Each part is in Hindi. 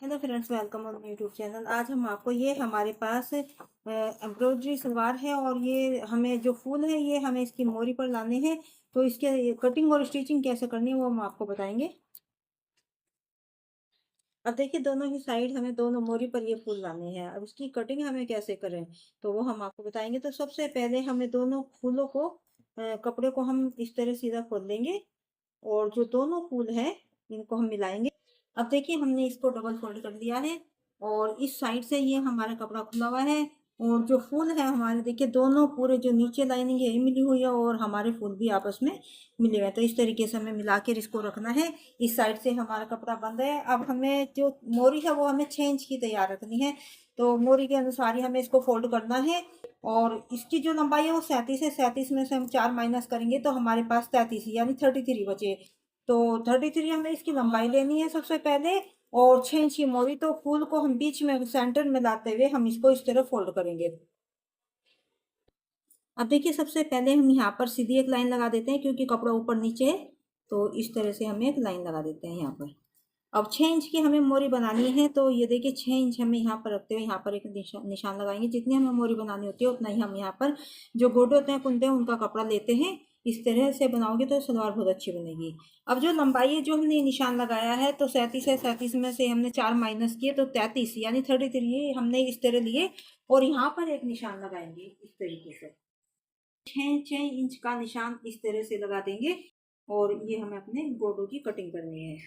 Hello friends, welcome on YouTube channel. आज हम आपको ये हमारे पास एम्ब्रॉयडरी सलवार है और ये हमें जो फूल है ये हमें इसकी मोरी पर लाने हैं। तो इसके कटिंग और स्टिचिंग कैसे करनी है वो हम आपको बताएंगे। अब देखिए, दोनों ही साइड हमें दोनों मोरी पर ये फूल लाने हैं। अब इसकी कटिंग हमें कैसे करें तो वो हम आपको बताएंगे। तो सबसे पहले हमें दोनों फूलों को कपड़े को हम इस तरह सीधा खोल लेंगे और जो दोनों फूल हैं इनको हम मिलाएंगे। अब देखिए, हमने इसको डबल फोल्ड कर दिया है और इस साइड से ये हमारा कपड़ा खुला हुआ है और जो फूल है हमारे, देखिए दोनों पूरे जो नीचे लाइनिंग है ये मिली हुई है और हमारे फूल भी आपस में मिले हुए हैं। तो इस तरीके से हमें मिला कर इसको रखना है। इस साइड से हमारा कपड़ा बंद है। अब हमें जो मोरी है वो हमें 6 इंच की तैयार रखनी है। तो मोरी के अनुसार ही हमें इसको फोल्ड करना है और इसकी जो लंबाई है वो 37 है। 37 में से हम 4 माइनस करेंगे तो हमारे पास 33 यानी 33 बचे। तो 33 हमें इसकी लंबाई लेनी है सबसे पहले और 6 इंच की मोरी। तो फूल को हम बीच में सेंटर में लाते हुए हम इसको इस तरह फोल्ड करेंगे। अब देखिए, सबसे पहले हम यहाँ पर सीधी एक लाइन लगा देते हैं क्योंकि कपड़ा ऊपर नीचे है। तो इस तरह से हम एक लाइन लगा देते हैं यहाँ पर। अब 6 इंच की हमें मोरी बनानी है तो ये देखिए 6 इंच हमें यहाँ पर रखते हुए यहाँ पर एक निशान लगाएंगे। जितनी हमें मोरी बनानी होती है उतना ही हम यहाँ पर जो गोटे होते हैं, कुंदे, उनका कपड़ा लेते हैं। इस तरह से बनाओगे तो सलवार बहुत अच्छी बनेगी। अब जो लंबाई है जो हमने निशान लगाया है तो 37 है। 37 में से हमने 4 माइनस किए तो 33 यानी 33 हमने इस तरह लिए और यहाँ पर एक निशान लगाएंगे इस तरीके से। 6 इंच का निशान इस तरह से लगा देंगे और ये हमें अपने गोडों की कटिंग करनी है।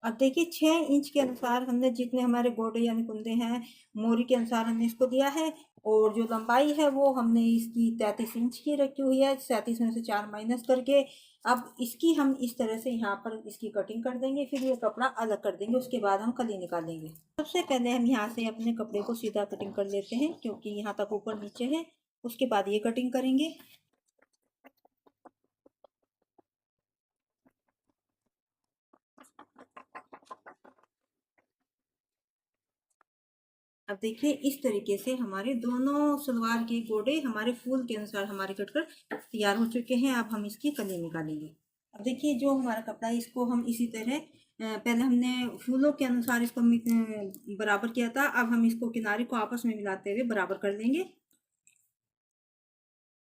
अब देखिए, 6 इंच के अनुसार हमने जितने हमारे गोडे यानी कुंदे हैं मोरी के अनुसार हमने इसको दिया है और जो लंबाई है वो हमने इसकी 33 इंच की रखी हुई है। 37 में से 4 माइनस करके अब इसकी हम इस तरह से यहाँ पर इसकी कटिंग कर देंगे। फिर ये कपड़ा अलग कर देंगे, उसके बाद हम कली निकालेंगे। सबसे पहले हम यहाँ से अपने कपड़े को सीधा कटिंग कर लेते हैं क्योंकि यहाँ तक ऊपर नीचे है। उसके बाद ये कटिंग करेंगे। अब देखिए, इस तरीके से हमारे दोनों सलवार के गोडे हमारे फूल के अनुसार हमारे कटकर तैयार हो चुके हैं। अब हम इसकी कली निकालेंगे। अब देखिए, जो हमारा कपड़ा है इसको हम इसी तरह पहले हमने फूलों के अनुसार इसको बराबर किया था। अब हम इसको किनारे को आपस में मिलाते हुए बराबर कर देंगे।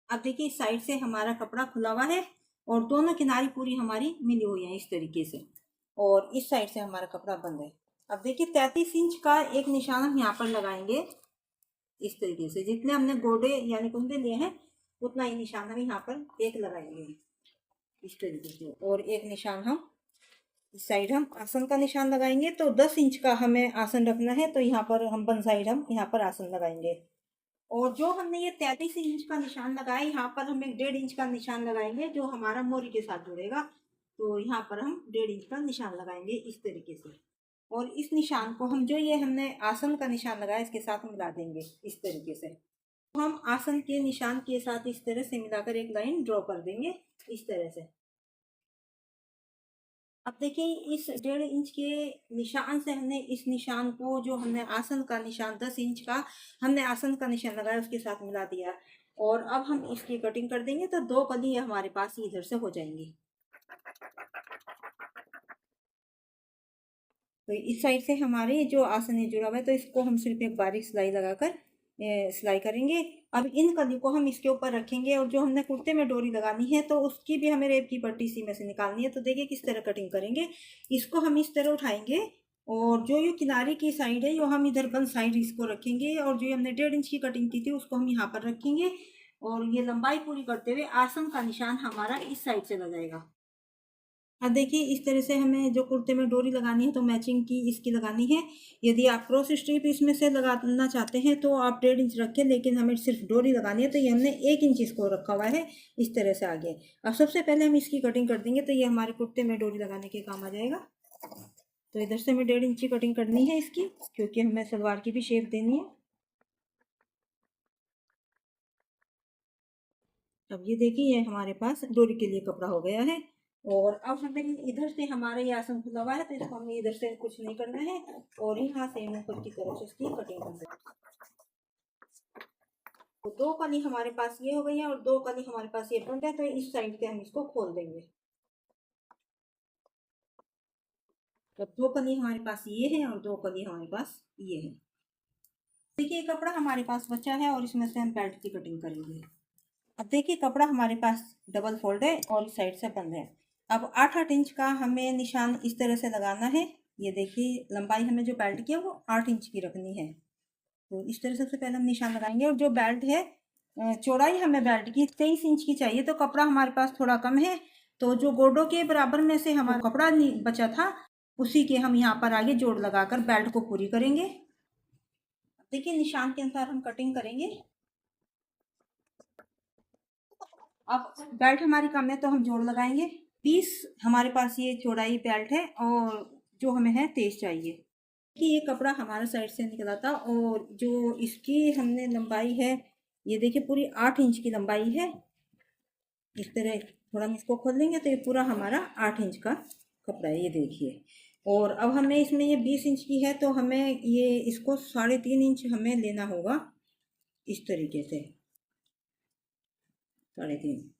अब देखिए, इस साइड से हमारा कपड़ा खुला हुआ है और दोनों किनारी पूरी हमारी मिली हुई है इस तरीके से और इस साइड से हमारा कपड़ा बंद है। अब देखिए, 33 इंच का एक निशान हम यहाँ पर लगाएंगे इस तरीके से। जितने हमने गोडे यानी कुंदे लिए हैं उतना ही निशान हम यहाँ पर एक लगाएंगे इस तरीके से और एक निशान हम इस साइड हम आसन का निशान लगाएंगे। तो 10 इंच का हमें आसन रखना है तो यहाँ पर हम वन साइड हम यहाँ पर आसन लगाएंगे और जो हमने ये 33 इंच का निशान लगाया यहाँ पर हम एक 1.5 इंच का निशान लगाएंगे जो हमारा मोरी के साथ जुड़ेगा। तो यहाँ पर हम 1.5 इंच का निशान लगाएंगे इस तरीके से और इस निशान को हम जो ये हमने आसन का निशान लगाया इसके साथ मिला देंगे इस तरीके से। तो हम आसन के निशान के साथ इस तरह से मिलाकर एक लाइन ड्रॉ कर देंगे इस तरह से। अब देखिए, इस 1.5 इंच के निशान से हमने इस निशान को जो हमने आसन का निशान 10 इंच का हमने आसन का निशान लगाया उसके साथ मिला दिया और अब हम इसकी कटिंग कर देंगे। तो 2 कली हमारे पास इधर से हो जाएंगी। तो इस साइड से हमारे जो आसन है जुड़ा हुआ है तो इसको हम सिर्फ एक बारीक सिलाई लगाकर सिलाई करेंगे। अब इन कली को हम इसके ऊपर रखेंगे और जो हमने कुर्ते में डोरी लगानी है तो उसकी भी हमें रेप की पट्टी इसी में से निकालनी है। तो देखिए किस तरह कटिंग करेंगे। इसको हम इस तरह उठाएंगे और जो ये किनारे की साइड है यो हम इधर बंद साइड इसको रखेंगे और जो हमने 1.5 इंच की कटिंग की थी उसको हम यहाँ पर रखेंगे और ये लंबाई पूरी करते हुए आसन का निशान हमारा इस साइड से लगाएगा। अब देखिए, इस तरह से हमें जो कुर्ते में डोरी लगानी है तो मैचिंग की इसकी लगानी है। यदि आप क्रॉस स्ट्रिप इसमें से लगाना चाहते हैं तो आप 1.5 इंच रखें, लेकिन हमें सिर्फ डोरी लगानी है तो ये हमने 1 इंच इसको रखा हुआ है इस तरह से आगे। अब सबसे पहले हम इसकी कटिंग कर देंगे तो ये हमारे कुर्ते में डोरी लगाने के काम आ जाएगा। तो इधर से हमें 1.5 इंच की कटिंग करनी है इसकी क्योंकि हमें सलवार की भी शेप देनी है। अब ये देखिए, ये हमारे पास डोरी के लिए कपड़ा हो गया है और अब हमें इधर से हमारा ये आसन खुला हुआ है तो इसको हमें इधर से कुछ नहीं करना है और यहाँ से हम ऊपर की तरफ से इसकी कटिंग कर देंगे। तो 2 कली हमारे पास ये हो गई है और 2 कली हमारे पास ये फ्रंट है तो इस साइड पे हम इसको खोल देंगे। तो 2 कली हमारे पास ये है और 2 कली हमारे पास ये है। देखिए कपड़ा हमारे पास बचा है और इसमें से हम बेल्ट की कटिंग करेंगे। अब देखिए कपड़ा हमारे पास डबल फोल्ड है और इस साइड से बंद है। अब 8-8 इंच का हमें निशान इस तरह से लगाना है। ये देखिए लंबाई हमें जो बेल्ट की है वो 8 इंच की रखनी है। तो इस तरह सबसे पहले हम निशान लगाएंगे और जो बेल्ट है चौड़ाई हमें बेल्ट की 23 इंच की चाहिए। तो कपड़ा हमारे पास थोड़ा कम है, तो जो गोडों के बराबर में से हमारा कपड़ा बचा था उसी के हम यहाँ पर आगे जोड़ लगाकर बेल्ट को पूरी करेंगे। देखिए निशान के अनुसार हम कटिंग करेंगे। अब बेल्ट हमारी कम है तो हम जोड़ लगाएंगे। 20 हमारे पास ये चौड़ाई बेल्ट है और जो हमें है 23 चाहिए कि ये कपड़ा हमारे साइड से निकला था और जो इसकी हमने लंबाई है ये देखिए पूरी 8 इंच की लंबाई है। इस तरह थोड़ा हम इसको खोल लेंगे तो ये पूरा हमारा 8 इंच का कपड़ा है, ये देखिए। और अब हमें इसमें ये 20 इंच की है तो हमें ये इसको 3.5 इंच हमें लेना होगा इस तरीके से 3.5।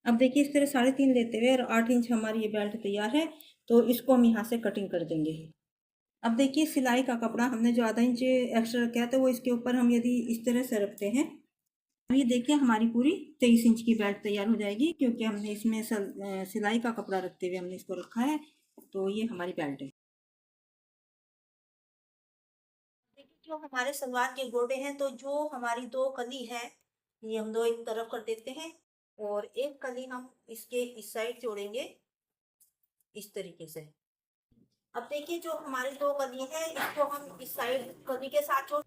अब देखिए इस तरह 3.5 लेते हुए और 8 इंच हमारी ये बेल्ट तैयार है तो इसको हम यहाँ से कटिंग कर देंगे। अब देखिए सिलाई का कपड़ा हमने जो आधा इंच एक्स्ट्रा रखा था वो इसके ऊपर हम यदि इस तरह से रखते हैं अब ये देखिए हमारी पूरी 23 इंच की बेल्ट तैयार हो जाएगी क्योंकि हमने इसमें सिलाई का कपड़ा रखते हुए हमने इसको रखा है। तो ये हमारी बेल्ट है। देखिए जो हमारे सलवार के गोडे हैं तो जो हमारी 2 कली है ये हम 2 एक तरफ कर देते हैं और एक कली हम इसके इस साइड जोड़ेंगे इस तरीके से। अब देखिए जो हमारी 2 कली है इसको हम इस साइड कली के साथ जोड़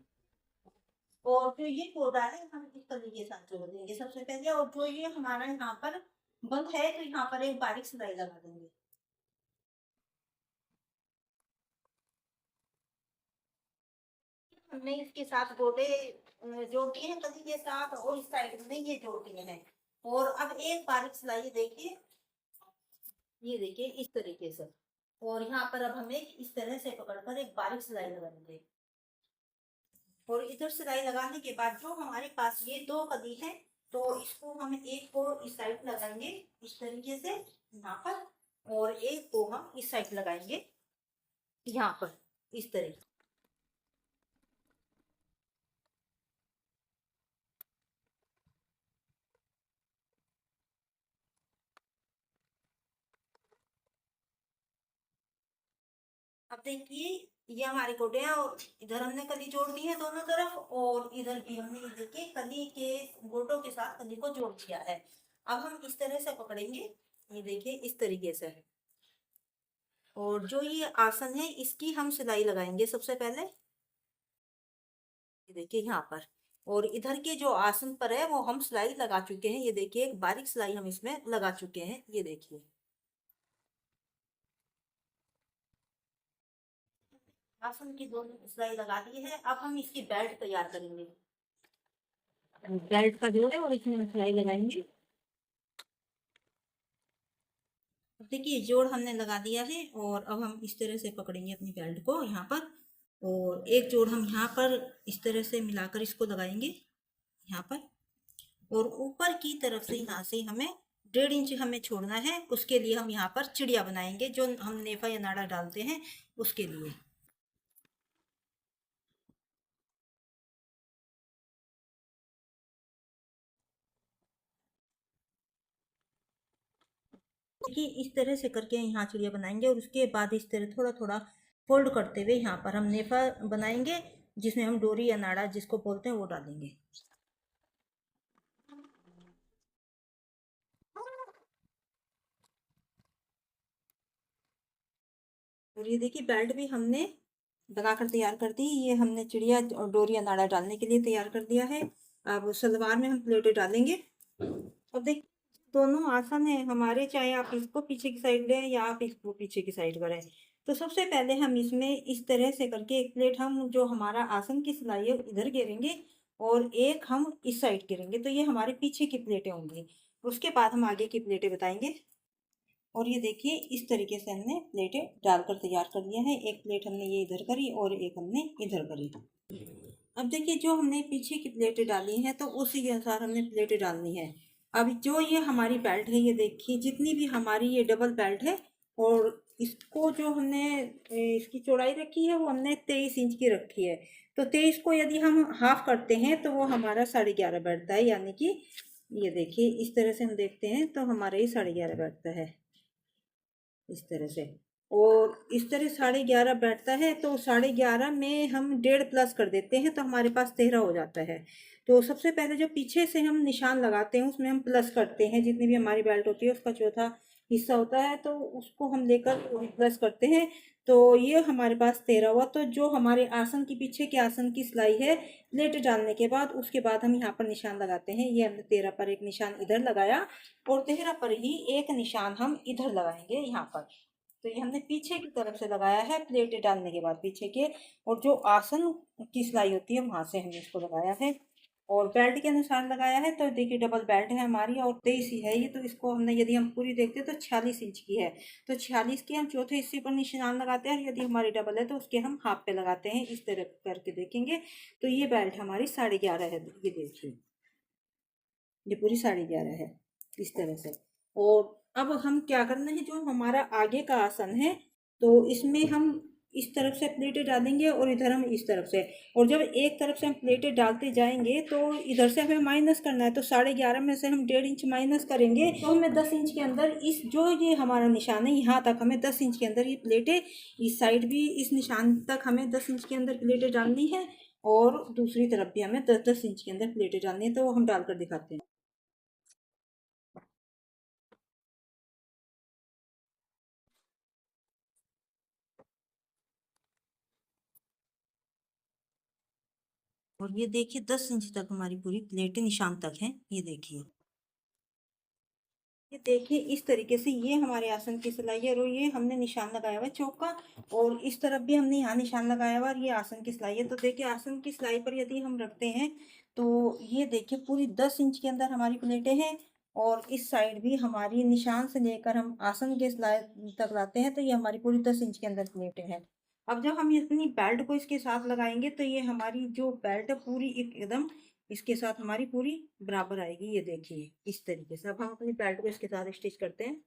और जो ये गोडा है हम इस कली के साथ जोड़ देंगे सबसे पहले। और जो ये हमारा यहाँ पर बंद है तो यहाँ पर एक बारीक सिलाई लगा देंगे। हमने इसके साथ गोडे जोड़ दिए हैं कली के साथ और इस साइड में ये जोड़ दिए हैं। और अब एक बारीक सिलाई देखिए, ये देखिए इस तरीके से। और यहाँ पर अब हमें इस तरह से पकड़कर एक बारीक सिलाई लगाएंगे और इधर सिलाई लगाने के बाद जो हमारे पास ये 2 कली है तो इसको हम एक को इस साइड लगाएंगे इस तरीके से यहाँ पर और एक को हम इस साइड लगाएंगे यहाँ पर इस तरीके। अब देखिए ये हमारे गोडे हैं और इधर हमने कली जोड़ दी है दोनों तरफ और इधर भी हमने ये देखिए कली के गोटों के साथ कली को जोड़ दिया है। अब हम इस तरह से पकड़ेंगे, ये देखिए इस तरीके से। और जो ये आसन है इसकी हम सिलाई लगाएंगे सबसे पहले, ये देखिए यहाँ पर। और इधर के जो आसन पर है वो हम सिलाई लगा चुके हैं, ये देखिए एक बारीक सिलाई हम इसमें लगा चुके हैं, ये देखिए। आसन की दोनों सिलाई लगा दी है। अब हम इसकी बेल्ट तैयार करेंगे। बेल्ट का जो है और इसमें सिलाई लगाएंगे। देखिए जोड़ हमने लगा दिया है और अब हम इस तरह से पकड़ेंगे अपनी बेल्ट को यहाँ पर और एक जोड़ हम यहाँ पर इस तरह से मिलाकर इसको लगाएंगे यहाँ पर। और ऊपर की तरफ से यहाँ से हमें 1.5 इंच हमें छोड़ना है, उसके लिए हम यहाँ पर चिड़िया बनाएंगे जो हम नेफा या नाड़ा डालते हैं उसके लिए। देखिए इस तरह से करके यहाँ चिड़िया बनाएंगे और उसके बाद इस तरह थोड़ा थोड़ा फोल्ड करते हुए यहाँ पर हम नेफा बनाएंगे जिसमें हम डोरी या नाड़ा जिसको बोलते हैं वो डालेंगे। और ये देखिए बेल्ट भी हमने बनाकर तैयार कर दी। ये हमने चिड़िया और डोरी या नाड़ा डालने के लिए तैयार कर दिया है। अब सलवार में हम प्लेटें डालेंगे। अब देख दोनों आसान है हमारे, चाहे आप इसको पीछे की साइड लें या आप इसको पीछे की साइड करें। तो सबसे पहले हम इसमें इस तरह से करके एक प्लेट हम जो हमारा आसन की सिलाई है इधर गिरेंगे और एक हम इस साइड गिरेंगे तो ये हमारे पीछे की प्लेटें होंगी। उसके बाद हम आगे की प्लेटें बताएंगे। और ये देखिए इस तरीके से हमने प्लेटें डालकर तैयार कर लिया है। एक प्लेट हमने ये इधर करी और एक हमने इधर करी। अब देखिए जो हमने पीछे की प्लेटें डाली हैं तो उसी के अनुसार हमने प्लेटें डालनी है। अब जो ये हमारी बेल्ट है ये देखिए जितनी भी हमारी ये डबल बेल्ट है और इसको जो हमने इसकी चौड़ाई रखी है वो हमने 23 इंच की रखी है। तो 23 को यदि हम हाफ करते हैं तो वो हमारा 11.5 बैठता है, यानी कि ये देखिए इस तरह से हम देखते हैं तो हमारा ये 11.5 बैठता है इस तरह से। और इस तरह 11.5 बैठता है तो 11.5 में हम 1.5 प्लस कर देते हैं तो हमारे पास 13 हो जाता है। तो सबसे पहले जो पीछे से हम निशान लगाते हैं उसमें हम प्लस करते हैं, जितनी भी हमारी बेल्ट होती है उसका चौथा हिस्सा होता है तो उसको हम लेकर प्लस करते हैं। तो ये हमारे पास 13 हुआ। तो जो हमारे आसन की पीछे के आसन की सिलाई है प्लेट डालने के बाद, उसके बाद हम यहाँ पर निशान लगाते हैं। ये हमने 13 पर एक निशान इधर लगाया और 13 पर ही एक निशान हम इधर लगाएंगे यहाँ पर। तो ये हमने पीछे की तरफ से लगाया है प्लेटें डालने के बाद पीछे के, और जो आसन की सिलाई होती है वहां से हमने इसको लगाया है और बेल्ट के अनुसार लगाया है। तो देखिए डबल बेल्ट है हमारी और 23 ही है ये, तो इसको हमने यदि हम पूरी देखते हैं तो 46 इंच की है। तो 46 के हम चौथे हिस्से पर निशान लगाते हैं और यदि हमारी डबल है तो उसके हम हाफ पे लगाते हैं। इस तरह करके देखेंगे तो ये बेल्ट हमारी 11.5 है। ये देखिए ये पूरी 11.5 है इस तरह से। और अब हम क्या करना है, जो हमारा आगे का आसन है तो इसमें हम इस तरफ से प्लेटें डालेंगे और इधर हम इस तरफ से। और जब एक तरफ से हम प्लेटें डालते जाएंगे तो इधर से हमें माइनस करना है, तो 11.5 में से हम 1.5 इंच माइनस करेंगे तो हमें 10 इंच के अंदर इस जो ये हमारा निशान है यहाँ तक हमें 10 इंच के अंदर ये प्लेटें, इस साइड भी इस निशान तक हमें 10 इंच के अंदर प्लेटें डालनी है और दूसरी तरफ भी हमें 10-10 इंच के अंदर प्लेटें डालनी है। तो वो हम डालकर दिखाते हैं। और ये देखिए 10 इंच तक हमारी पूरी प्लेटें निशान तक हैं। ये देखिए, ये देखिए इस तरीके से ये हमारे आसन की सिलाई है और ये हमने निशान लगाया हुआ है चौक का, और इस तरफ भी हमने यहाँ निशान लगाया हुआ और ये आसन की सिलाई है। तो देखिए आसन की सिलाई पर यदि हम रखते हैं तो ये देखिए पूरी 10 इंच के अंदर हमारी प्लेटें हैं और इस साइड भी हमारी निशान से लेकर हम आसन के सिलाई तक लाते हैं तो ये हमारी पूरी 10 इंच के अंदर प्लेटें हैं। अब जब हम अपनी बेल्ट को इसके साथ लगाएंगे तो ये हमारी जो बेल्ट है पूरी एकदम इसके साथ हमारी पूरी बराबर आएगी। ये देखिए इस तरीके से अब हम अपनी बेल्ट को इसके साथ स्टिच करते हैं।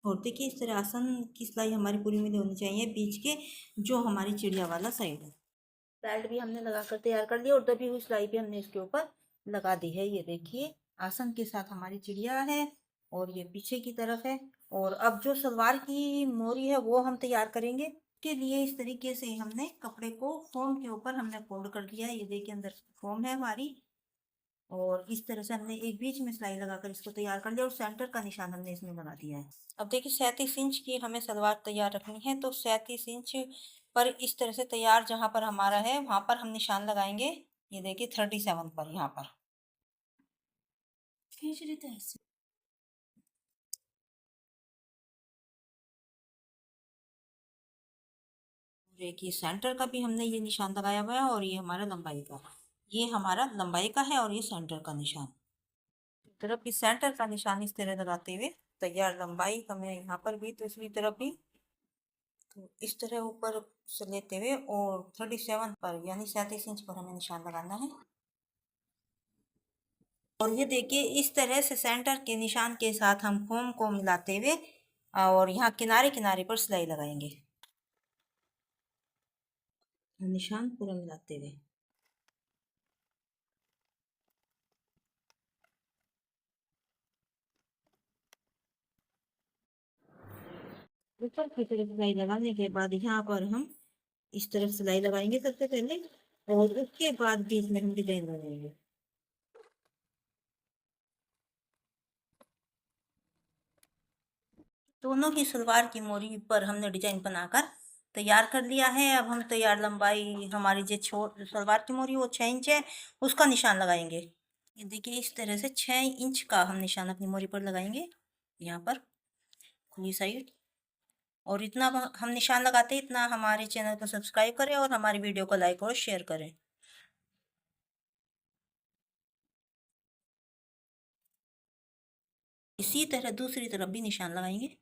और देखिए इस तरह आसन की सिलाई हमारी पूरी में होनी चाहिए बीच के, जो हमारी चिड़िया वाला साइड है। बेल्ट भी हमने लगा कर तैयार कर लिया और दबी हुई सिलाई भी हमने इसके ऊपर लगा दी है। ये देखिए आसन के साथ हमारी चिड़िया है और ये पीछे की तरफ है। और अब जो सलवार की मोरी है वो हम तैयार करेंगे। के लिए इस तरीके से हमने कपड़े को फॉर्म के ऊपर हमने फोल्ड कर दिया है। ये देखिए अंदर फॉर्म है हमारी और इस तरह से हमने एक बीच में सिलाई लगाकर इसको तैयार कर लिया और सेंटर का निशान हमने इसमें लगा दिया है। अब देखिए 37 इंच की हमें सलवार तैयार रखनी है तो 37 इंच पर इस तरह से तैयार जहां पर हमारा है वहां पर हम निशान लगाएंगे। ये देखिए 37 पर यहाँ पर खींच रही थी ऐसे। देखिए सेंटर का भी हमने ये निशान लगाया हुआ है और ये हमारा लंबाई का, ये हमारा लंबाई का है और ये सेंटर का निशान। तरफ भी सेंटर का निशान इस तरह लगाते हुए तैयार लंबाई हमें यहाँ पर भी तो दूसरी तरफ भी तो इस तरह ऊपर से लेते हुए और 37 पर यानी 37 इंच पर हमें निशान लगाना है। और ये देखिए इस तरह से सेंटर के निशान के साथ हम फोम को मिलाते हुए और यहाँ किनारे किनारे पर सिलाई लगाएंगे निशान पूरा मिलाते हुए। ऊपर की तरफ सिलाई लगाने के बाद यहाँ पर हम इस तरफ सिलाई लगाएंगे सबसे पहले और उसके बाद बीच में हम डिजाइन बनाएंगे। दोनों ही सलवार की मोरी पर हमने डिजाइन बनाकर तैयार कर लिया है। अब हम तैयार लंबाई हमारी जो सलवार की मोरी वो 6 इंच है उसका निशान लगाएंगे। ये देखिए इस तरह से 6 इंच का हम निशान अपनी मोरी पर लगाएंगे यहाँ पर खुली साइड। और इतना हम निशान लगाते हैं इतना हमारे चैनल को सब्सक्राइब करें और हमारी वीडियो को लाइक और शेयर करें। इसी तरह दूसरी तरफ भी निशान लगाएंगे।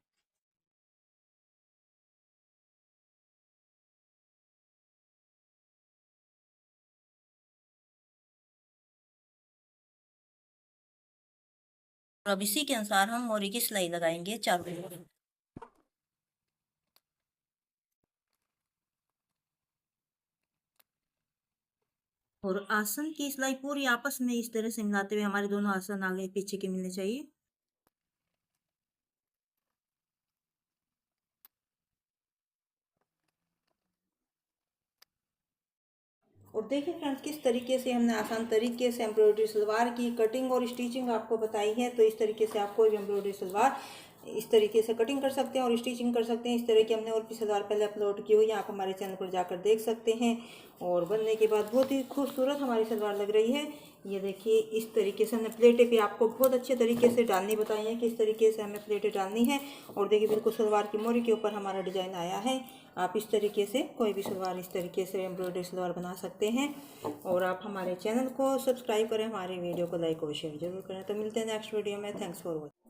अब इसी के अनुसार हम मोरी की सिलाई लगाएंगे चारों ओर। और आसन की सिलाई पूरी आपस में इस तरह से मिलाते हुए हमारे दोनों आसन आगे पीछे के मिलने चाहिए। और देखिए फ्रेंड्स, किस तरीके से हमने आसान तरीके से एम्ब्रॉयडरी सलवार की कटिंग और स्टिचिंग आपको बताई है। तो इस तरीके से आप कोई भी एम्ब्रॉयडरी सलवार इस तरीके से कटिंग कर सकते हैं और स्टिचिंग कर सकते हैं। इस तरह की हमने और भी सलवार पहले अपलोड की हुई है, आप हमारे चैनल पर जाकर देख सकते हैं। और बनने के बाद बहुत ही खूबसूरत हमारी सलवार लग रही है। ये देखिए, इस तरीके से हमने प्लेटें भी आपको बहुत अच्छे तरीके से डालनी बताई है, किस तरीके से हमें प्लेटें डालनी है। और देखिए, बिल्कुल सलवार की मोरी के ऊपर हमारा डिजाइन आया है। आप इस तरीके से कोई भी सलवार इस तरीके से एम्ब्रॉयडरी सलवार बना सकते हैं। और आप हमारे चैनल को सब्सक्राइब करें, हमारे वीडियो को लाइक और शेयर जरूर करें। तो मिलते हैं नेक्स्ट वीडियो में। Thanks for watching.